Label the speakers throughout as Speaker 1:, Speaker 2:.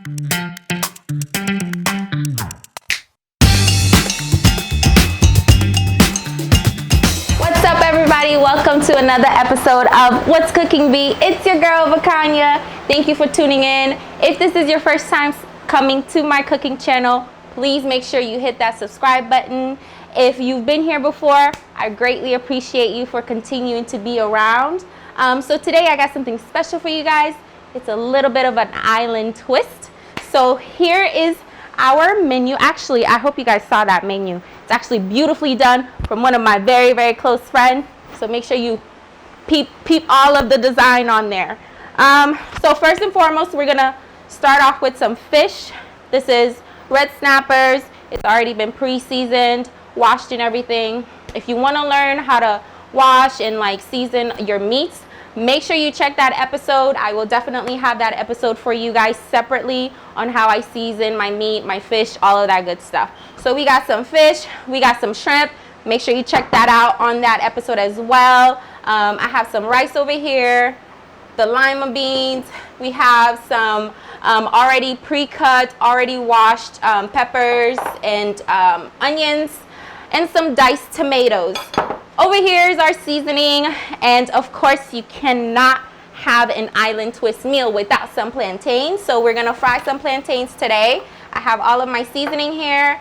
Speaker 1: What's up, everybody? Welcome to another episode of What's Cooking Bee. It's your girl Vakanya. Thank you for tuning in. If this is your first time coming to my cooking channel, please make sure you hit that subscribe button. If you've been here before, I greatly appreciate you for continuing to be around. So today I got something special for you guys. It's a little bit of an island twist. So here is our menu. Actually, I hope you guys saw that menu. It's actually beautifully done from one of my very, very close friends. So make sure you peep all of the design on there. So first and foremost, we're gonna start off with some fish. This is red snappers. It's already been pre-seasoned, washed and everything. If you wanna learn how to wash and like season your meats, make sure you check that episode. I will definitely have that episode for you guys separately on how I season my meat, my fish, all of that good stuff. So we got some fish, we got some shrimp. Make sure you check that out on that episode as well. I have some rice over here, the lima beans. We have some already pre-cut, already washed peppers and onions, and some diced tomatoes. Over here is our seasoning, and of course you cannot have an island twist meal without some plantains. So we're gonna fry some plantains today. I have all of my seasoning here.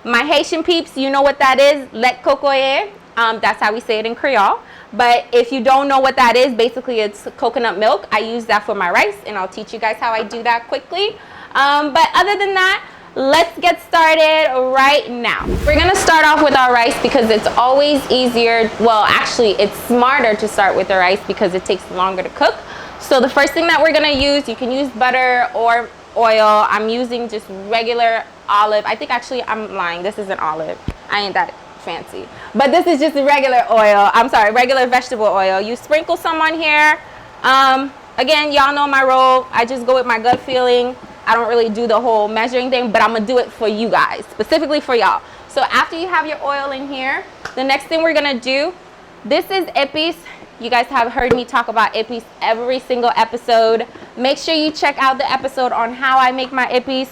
Speaker 1: My Haitian peeps, you know what that is, lait cocoye. That's how we say it in Creole. But if you don't know what that is, basically it's coconut milk. I use that for my rice, and I'll teach you guys how I do that quickly. But other than that, let's get started right now. We're gonna start off with our rice because it's always easier. Well, actually, it's smarter to start with the rice because it takes longer to cook. So the first thing that we're gonna use, you can use butter or oil. I'm using just regular olive. I think actually I'm lying. This isn't olive. I ain't that fancy. But this is just regular oil. I'm sorry, regular vegetable oil. You sprinkle some on here. Again, y'all know my role. I just go with my gut feeling. I don't really do the whole measuring thing, but I'm gonna do it for you guys, specifically for y'all. So after you have your oil in here, the next thing we're gonna do, this is epis. You guys have heard me talk about epis every single episode. Make sure you check out the episode on how I make my epis.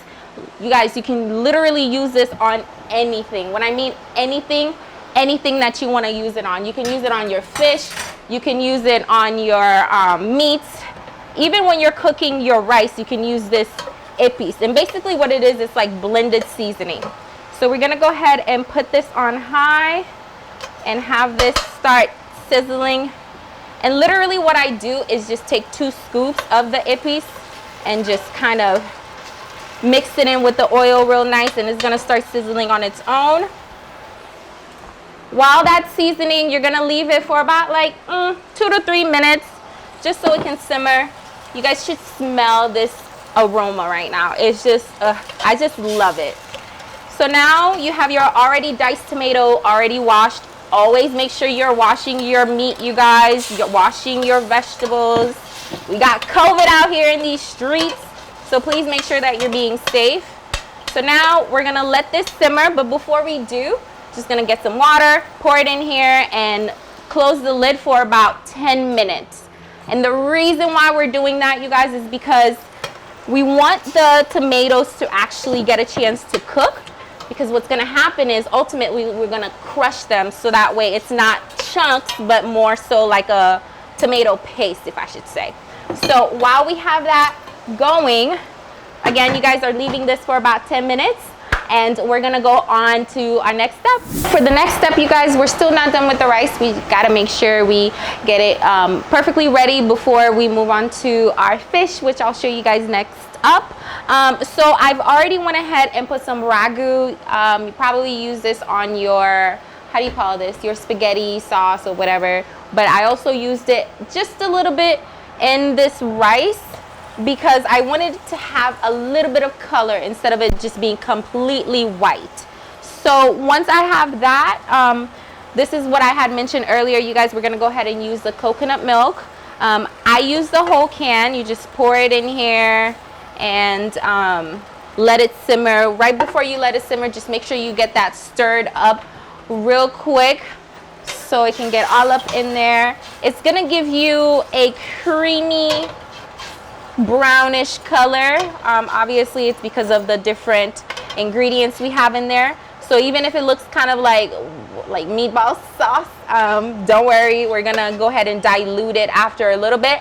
Speaker 1: You guys, you can literally use this on anything. When I mean anything, anything that you wanna use it on. You can use it on your fish, you can use it on your meats. Even when you're cooking your rice, you can use this epis. And basically what it is, it's like blended seasoning. So we're gonna go ahead and put this on high and have this start sizzling. And literally what I do is just take 2 scoops of the epis and just kind of mix it in with the oil real nice, and it's gonna start sizzling on its own. While that's seasoning, you're gonna leave it for about like 2 to 3 minutes just so it can simmer. You guys should smell this aroma right now. It's just, I just love it. So now you have your already diced tomato, already washed. Always make sure you're washing your meat, you guys. You're washing your vegetables. We got COVID out here in these streets, so please make sure that you're being safe. So now we're gonna let this simmer, but before we do, just gonna get some water, pour it in here, and close the lid for about 10 minutes. And the reason why we're doing that, you guys, is because we want the tomatoes to actually get a chance to cook, because what's gonna happen is ultimately we're gonna crush them so that way it's not chunks, but more so like a tomato paste, if I should say. So while we have that going, again, you guys are leaving this for about 10 minutes. And we're gonna go on to our next step. For the next step, you guys, we're still not done with the rice. We gotta make sure we get it perfectly ready before we move on to our fish, which I'll show you guys next up. So I've already went ahead and put some ragu. You probably use this on your, how do you call this? Your spaghetti sauce or whatever. But I also used it just a little bit in this rice, because I wanted to have a little bit of color instead of it just being completely white. So once I have that, this is what I had mentioned earlier. You guys, we're gonna go ahead and use the coconut milk. I use the whole can. You just pour it in here and let it simmer. Right before you let it simmer, just make sure you get that stirred up real quick so it can get all up in there. It's gonna give you a creamy brownish color. Obviously it's because of the different ingredients we have in there. So even if it looks kind of like meatball sauce, don't worry, we're gonna go ahead and dilute it after a little bit.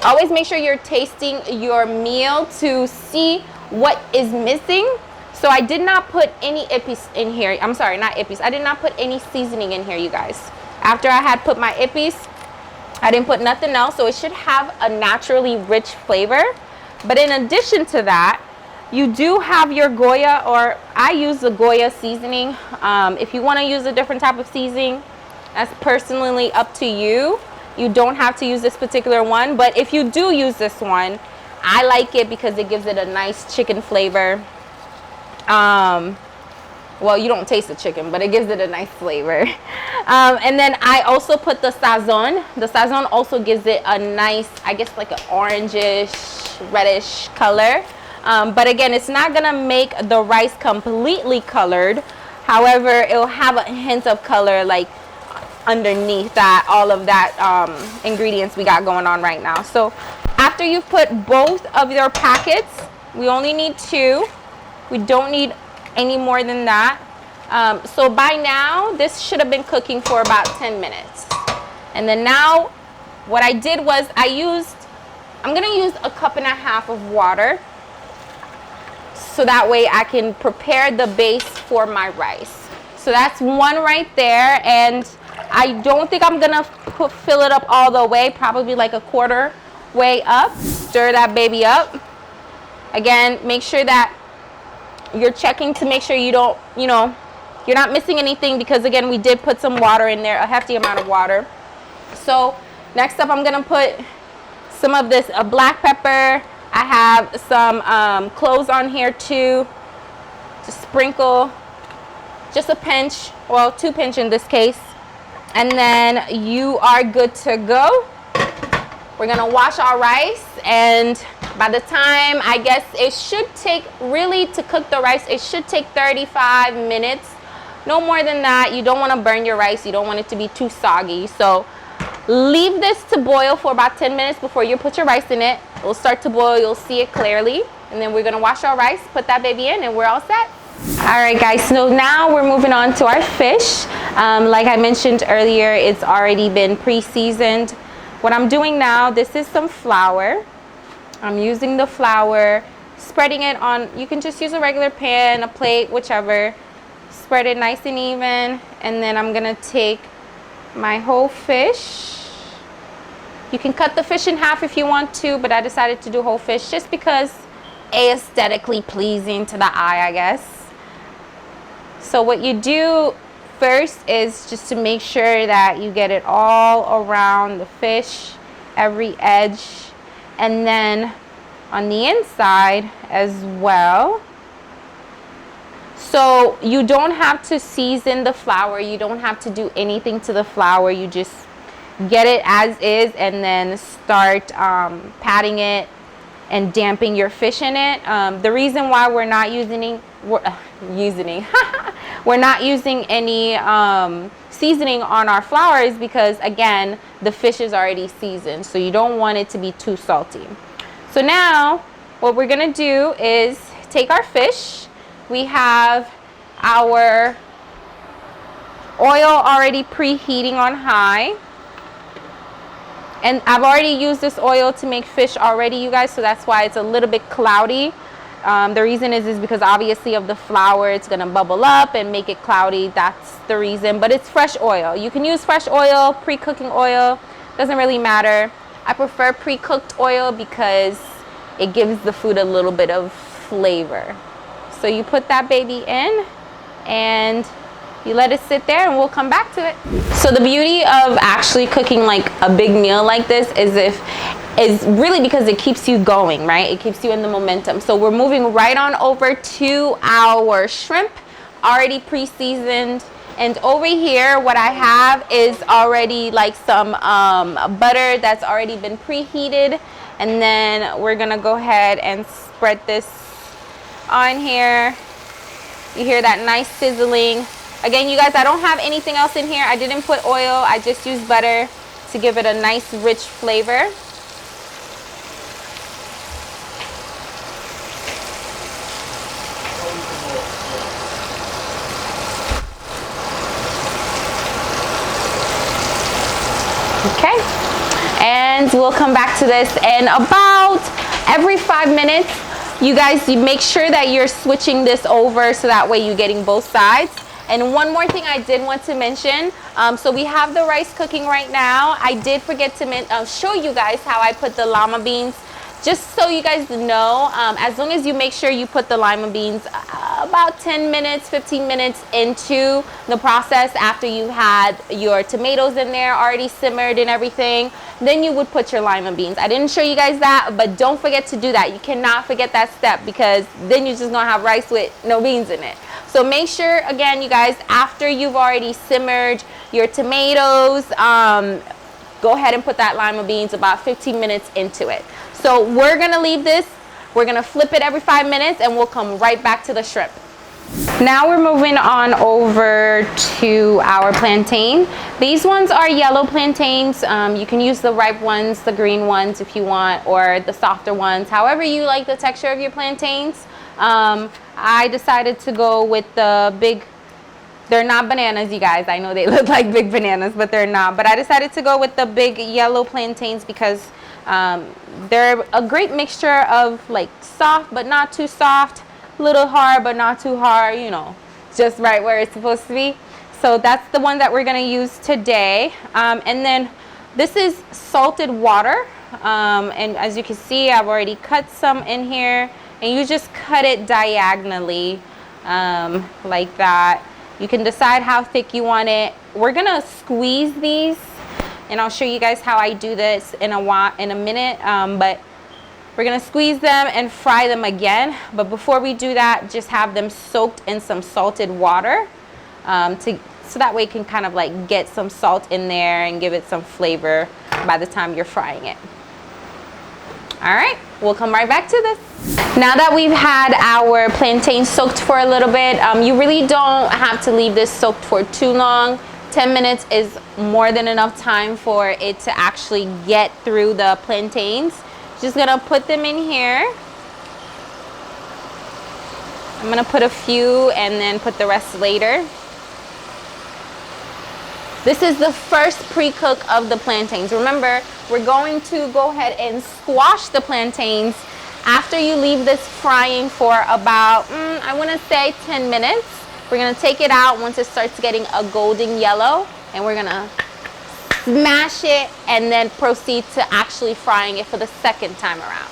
Speaker 1: Always make sure you're tasting your meal to see what is missing. So I did not put any ippies in here. I'm sorry, not ippies. I did not put any seasoning in here, you guys. After I had put my ippies, I didn't put nothing else, so it should have a naturally rich flavor. But in addition to that, you do have your Goya, or I use the Goya seasoning. If you want to use a different type of seasoning, that's personally up to you. You don't have to use this particular one, but if you do use this one, I like it because it gives it a nice chicken flavor. Well, you don't taste the chicken, but it gives it a nice flavor. And then I also put the sazon. The sazon also gives it a nice, I guess like an orangish, reddish color. But again, it's not gonna make the rice completely colored. However, it'll have a hint of color like underneath that, all of that ingredients we got going on right now. So after you've put both of your packets, we only need 2. We don't need any more than that. So by now, this should have been cooking for about 10 minutes. And then now, what I did was I'm gonna use a 1.5 cups of water. So that way I can prepare the base for my rice. So that's one right there. And I don't think I'm gonna fill it up all the way, probably like a quarter way up. Stir that baby up. Again, make sure that you're checking to make sure you don't, you're not missing anything, because again, we did put some water in there, a hefty amount of water. So next up, I'm gonna put some of this black pepper. I have some cloves on here too, to sprinkle, just a pinch, well, 2 pinch in this case. And then you are good to go. We're gonna wash our rice, and by the time, I guess it should take, really to cook the rice, it should take 35 minutes. No more than that. You don't want to burn your rice. You don't want it to be too soggy. So leave this to boil for about 10 minutes before you put your rice in it. It will start to boil. You'll see it clearly. And then we're going to wash our rice, put that baby in, and we're all set. All right, guys, so now we're moving on to our fish. Like I mentioned earlier, it's already been pre-seasoned. What I'm doing now, this is some flour. I'm using the flour, spreading it on, you can just use a regular pan, a plate, whichever. Spread it nice and even, and then I'm gonna take my whole fish. You can cut the fish in half if you want to, but I decided to do whole fish just because aesthetically pleasing to the eye, I guess. So what you do first is just to make sure that you get it all around the fish, every edge, and then on the inside as well. So you don't have to season the flour. You don't have to do anything to the flour. You just get it as is and then start patting it and damping your fish in it. The reason why we're not using any seasoning on our flour is because, again, the fish is already seasoned, so you don't want it to be too salty. So now what we're gonna do is take our fish. We have our oil already preheating on high, and I've already used this oil to make fish already, you guys, so that's why it's a little bit cloudy. The reason is because obviously of the flour, it's gonna bubble up and make it cloudy. That's the reason, but it's fresh oil. You can use fresh oil, pre-cooking oil, doesn't really matter. I prefer pre-cooked oil because it gives the food a little bit of flavor. So you put that baby in and you let it sit there, and we'll come back to it. So the beauty of actually cooking like a big meal like this is really because it keeps you going, right? It keeps you in the momentum. So we're moving right on over to our shrimp, already pre-seasoned. And over here, what I have is already like some butter that's already been preheated. And then we're gonna go ahead and spread this on here. You hear that nice sizzling. Again, you guys, I don't have anything else in here. I didn't put oil. I just used butter to give it a nice rich flavor. friends, we'll come back to this in about every 5 minutes. You guys, you make sure that you're switching this over so that way you're getting both sides. And one more thing I did want to mention, so we have the rice cooking right now. I did forget to show you guys how I put the lima beans. Just so you guys know, as long as you make sure you put the lima beans about 10 minutes, 15 minutes into the process after you had your tomatoes in there already simmered and everything, then you would put your lima beans. I didn't show you guys that, but don't forget to do that. You cannot forget that step, because then you're just gonna have rice with no beans in it. So make sure, again, you guys, after you've already simmered your tomatoes, go ahead and put that lima beans about 15 minutes into it. So we're gonna leave this, we're gonna flip it every 5 minutes, and we'll come right back to the shrimp. Now we're moving on over to our plantain. These ones are yellow plantains. You can use the ripe ones, the green ones if you want, or the softer ones, however you like the texture of your plantains. I decided to go with the big, they're not bananas, you guys. I know they look like big bananas, but they're not. But I decided to go with the big yellow plantains because they're a great mixture of like soft but not too soft, little hard but not too hard, you know, just right where it's supposed to be. So that's the one that we're gonna use today. And then this is salted water, and as you can see, I've already cut some in here, and you just cut it diagonally like that. You can decide how thick you want it. We're gonna squeeze these, and I'll show you guys how I do this in a minute, but we're gonna squeeze them and fry them again. But before we do that, just have them soaked in some salted water, so that way it can kind of like get some salt in there and give it some flavor by the time you're frying it. All right, we'll come right back to this. Now that we've had our plantain soaked for a little bit, you really don't have to leave this soaked for too long. 10 minutes is more than enough time for it to actually get through the plantains. Just gonna put them in here. I'm gonna put a few and then put the rest later. This is the first pre-cook of the plantains. Remember, we're going to go ahead and squash the plantains after you leave this frying for about, I wanna say 10 minutes. We're gonna take it out once it starts getting a golden yellow, and we're gonna smash it and then proceed to actually frying it for the second time around.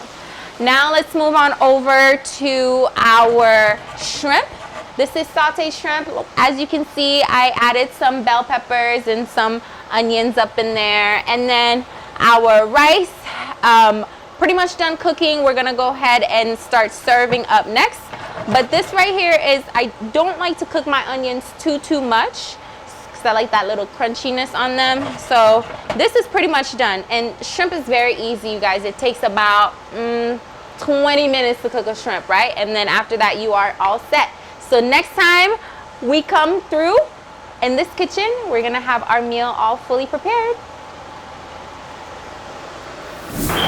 Speaker 1: Now let's move on over to our shrimp. This is sauteed shrimp. As you can see, I added some bell peppers and some onions up in there, and then our rice, pretty much done cooking. We're gonna go ahead and start serving up next. But this right here is, I don't like to cook my onions too much, because I like that little crunchiness on them. So this is pretty much done. And shrimp is very easy, you guys. It takes about 20 minutes to cook a shrimp, right? And then after that, you are all set. So next time we come through in this kitchen, we're gonna have our meal all fully prepared.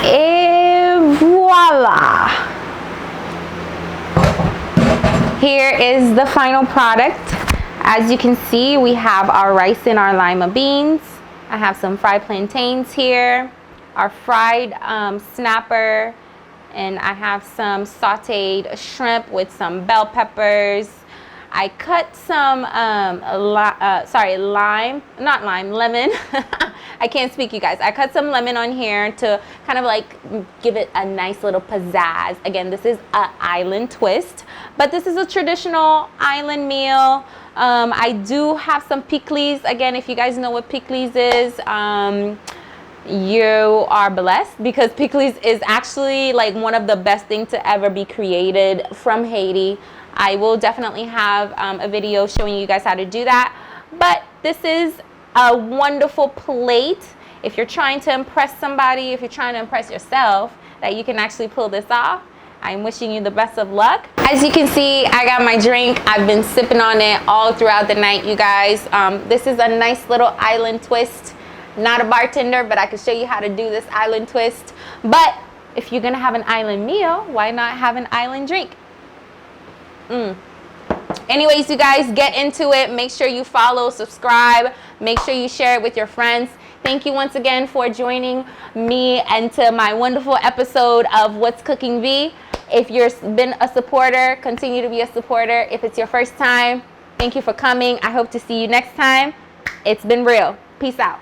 Speaker 1: Et voila! Here is the final product. As you can see, we have our rice and our lima beans. I have some fried plantains here, our fried snapper, and I have some sauteed shrimp with some bell peppers. I cut some lemon. I can't speak, you guys. I cut some lemon on here to kind of like give it a nice little pizzazz. Again, this is an island twist, but this is a traditional island meal. I do have some pickles. Again, if you guys know what pickles is, you are blessed, because pickles is actually like one of the best things to ever be created from Haiti. I will definitely have a video showing you guys how to do that. But this is a wonderful plate if you're trying to impress somebody, if you're trying to impress yourself, that you can actually pull this off. I'm wishing you the best of luck. As you can see, I got my drink. I've been sipping on it all throughout the night, you guys. This is a nice little island twist. Not a bartender, but I can show you how to do this island twist. But if you're gonna have an island meal, why not have an island drink? Anyways, you guys, get into it. Make sure you follow, subscribe. Make sure you share it with your friends. Thank you once again for joining me and to my wonderful episode of What's Cooking Be. If you've been a supporter, continue to be a supporter. If it's your first time, thank you for coming. I hope to see you next time. It's been real. Peace out.